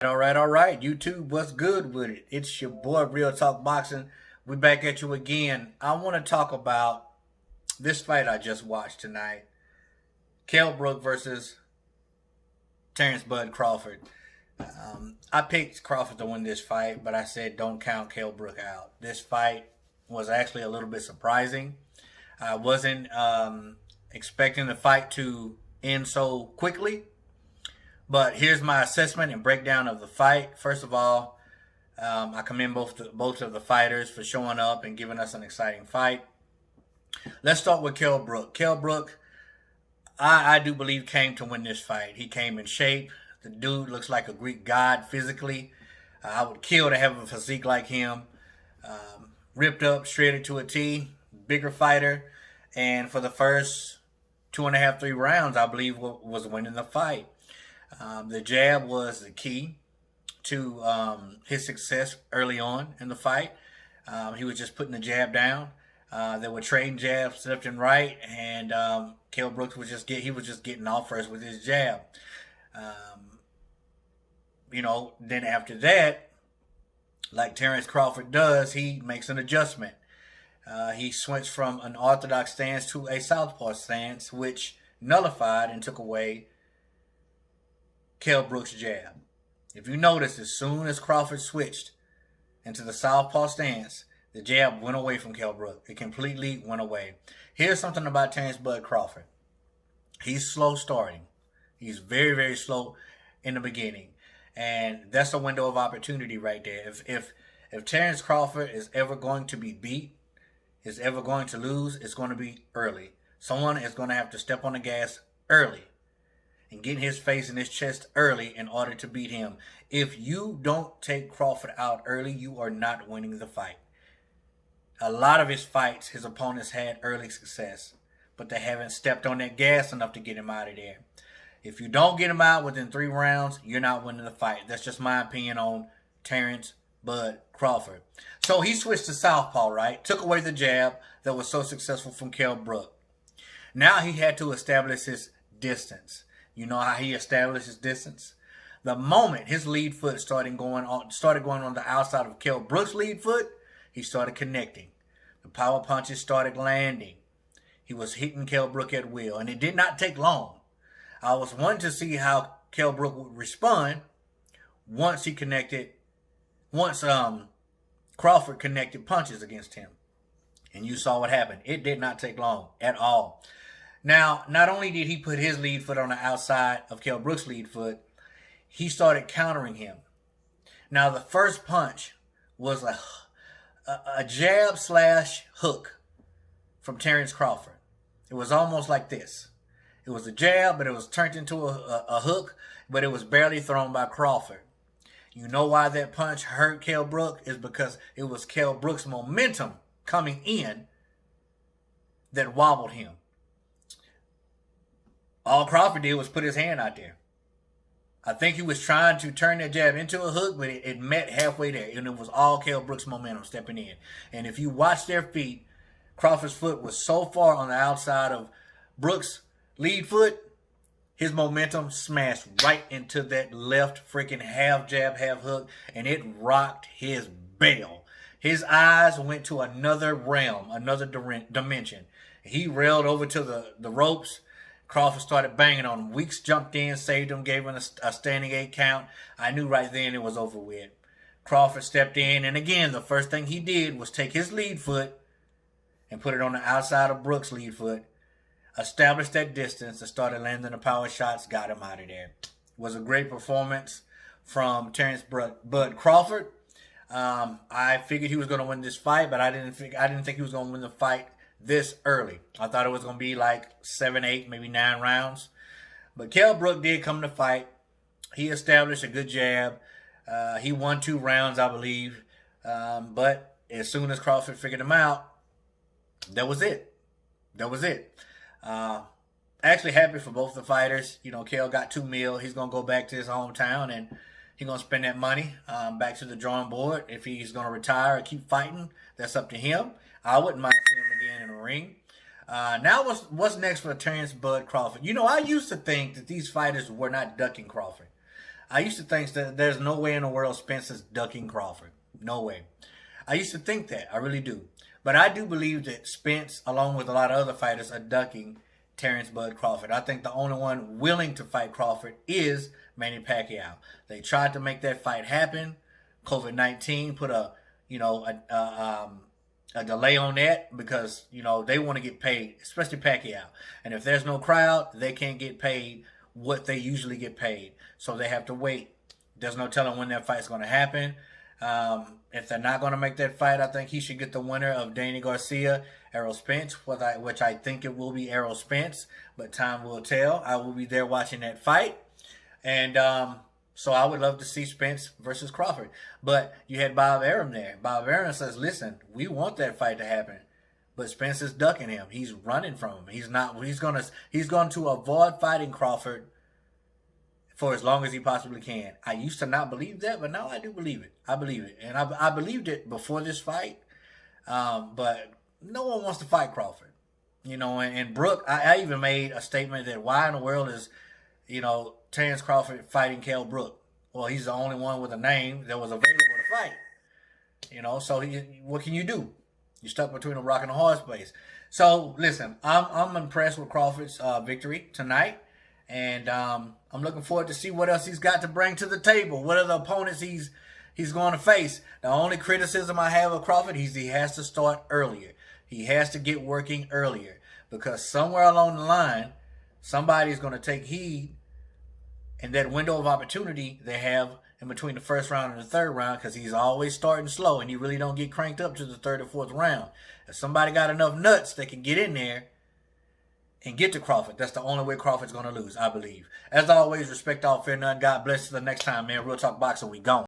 All right. YouTube, what's good with it? It's your boy, Real Talk Boxing. We back at you again. I want to talk about this fight I just watched tonight. Brook versus Terrence Bud Crawford. I picked Crawford to win this fight, but I said don't count Brook out. This fight was actually a little bit surprising. I wasn't expecting the fight to end so quickly. But here's my assessment and breakdown of the fight. First of all, I commend both of the fighters for showing up and giving us an exciting fight. Let's start with Brook. Brook, I do believe, came to win this fight. He came in shape. The dude looks like a Greek god physically. I would kill to have a physique like him. Ripped up, shredded to a T. Bigger fighter. And for the first 2.5, 3 rounds, I believe was winning the fight. The jab was the key to his success early on in the fight. He was just putting the jab down. There were trading jabs left and right, and Brooks was just getting off first with his jab. Then after that, like Terrence Crawford does, he makes an adjustment. He switched from an orthodox stance to a southpaw stance, which nullified and took away Brooks' jab. If you notice, as soon as Crawford switched into the southpaw stance, the jab went away from Brook. It completely went away. Here's something about Terrence Bud Crawford. He's slow starting. He's very, very slow in the beginning. And that's a window of opportunity right there. If Terrence Crawford is ever going to be beat, is ever going to lose, it's going to be early. Someone is going to have to step on the gas early and get his face in his chest early in order to beat him. If you don't take Crawford out early, you are not winning the fight. A lot of his fights, his opponents had early success, but they haven't stepped on that gas enough to get him out of there. If you don't get him out within 3 rounds, you're not winning the fight. That's just my opinion on Terrence Bud Crawford. So he switched to southpaw, right? Took away the jab that was so successful from Brook. Now he had to establish his distance. You know how he established his distance? The moment his lead foot started going on the outside of Brook's lead foot, he started connecting. The power punches started landing. He was hitting Brook at will, and it did not take long. I was wanting to see how Brook would respond once Crawford connected punches against him. And you saw what happened. It did not take long at all. Now, not only did he put his lead foot on the outside of Brook's lead foot, he started countering him. Now, the first punch was a jab slash hook from Terrence Crawford. It was almost like this. It was a jab, but it was turned into a hook, but it was barely thrown by Crawford. You know why that punch hurt Brook? Is because it was Brook's momentum coming in that wobbled him. All Crawford did was put his hand out there. I think he was trying to turn that jab into a hook, but it met halfway there. And it was all Brook's momentum stepping in. And if you watch their feet, Crawford's foot was so far on the outside of Brook's lead foot, his momentum smashed right into that left freaking half jab, half hook, and it rocked his bell. His eyes went to another realm, another dimension. He railed over to the ropes. Crawford started banging on him. Weeks jumped in, saved him, gave him a standing 8 count. I knew right then it was over with. Crawford stepped in, and again, the first thing he did was take his lead foot and put it on the outside of Brook's lead foot, established that distance, and started landing the power shots, got him out of there. It was a great performance from Terrence Bud Crawford. I figured he was going to win this fight, but I didn't think he was going to win the fight this early. I thought it was going to be like 7, 8, maybe 9 rounds. But Brook did come to fight. He established a good jab. He won 2 rounds, I believe. But as soon as Crawford figured him out, that was it. Actually happy for both the fighters. You know, got $2 million. He's going to go back to his hometown and he's going to spend that money back to the drawing board. If he's going to retire or keep fighting, that's up to him. I wouldn't mind seeing him again in the ring. Now what's next for Terrence Bud Crawford? You know, I used to think that these fighters were not ducking Crawford. I used to think that there's no way in the world Spence is ducking Crawford. No way. I used to think that. I really do. But I do believe that Spence, along with a lot of other fighters, are ducking Terrence Bud Crawford. I think the only one willing to fight Crawford is Manny Pacquiao. They tried to make that fight happen. COVID-19 put a delay on that because, they want to get paid, especially Pacquiao. And if there's no crowd, they can't get paid what they usually get paid. So they have to wait. There's no telling when that fight's going to happen. If they're not going to make that fight, I think he should get the winner of Danny Garcia, Errol Spence, which I think it will be Errol Spence, but time will tell. I will be there watching that fight. And so I would love to see Spence versus Crawford. But you had Bob Arum there. Bob Arum says, listen, we want that fight to happen. But Spence is ducking him. He's running from him. He's going to avoid fighting Crawford for as long as he possibly can. I used to not believe that, but now I do believe it. I believe it. And I believed it before this fight. But no one wants to fight Crawford. And Brook, I even made a statement that why in the world is, Terrence Crawford fighting Kell Brook? Well, he's the only one with a name that was available to fight. So what can you do? You're stuck between a rock and a hard place. So listen, I'm impressed with Crawford's victory tonight, and I'm looking forward to see what else he's got to bring to the table. What are the opponents he's going to face? The only criticism I have of Crawford is he has to start earlier. He has to get working earlier because somewhere along the line, somebody's going to take heed. And that window of opportunity they have in between the first round and the third round, because he's always starting slow and you really don't get cranked up to the third or fourth round. If somebody got enough nuts, they can get in there and get to Crawford. That's the only way Crawford's going to lose, I believe. As always, respect all, fear none. God bless. Till the next time, man. Real Talk Boxing, we gone.